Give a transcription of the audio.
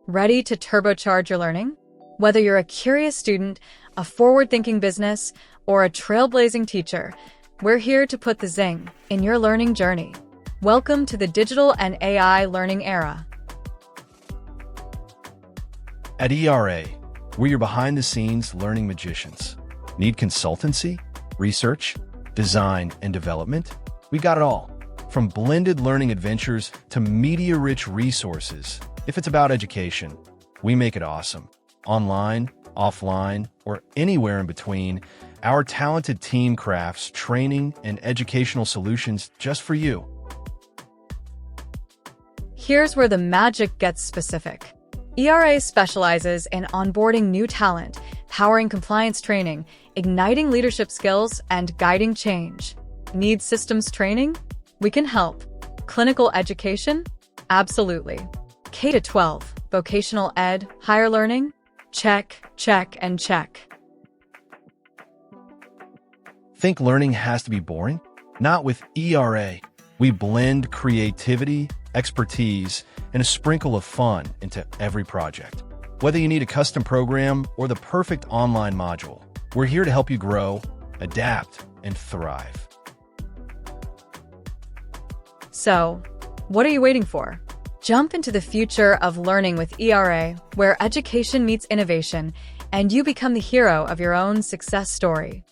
Ready to turbocharge your learning? Whether you're a curious student, a forward-thinking business, or a trailblazing teacher, we're here to put the zing in your learning journey. Welcome to the digital and AI learning era. At ERA, we're your behind-the-scenes learning magicians. Need consultancy, research, design, and development? We got it all. From blended learning adventures to media-rich resources. If it's about education, we make it awesome. Online, offline, or anywhere in between, our talented team crafts training and educational solutions just for you. Here's where the magic gets specific. ERA specializes in onboarding new talent, powering compliance training, igniting leadership skills, and guiding change. Need systems training? We can help. Clinical education? Absolutely. K-12, vocational ed, higher learning? Check, check, and check. Think learning has to be boring? Not with ERA. We blend creativity, expertise, and a sprinkle of fun into every project. Whether you need a custom program or the perfect online module, we're here to help you grow, adapt, and thrive. So, what are you waiting for? Jump into the future of learning with ERA, where education meets innovation, and you become the hero of your own success story.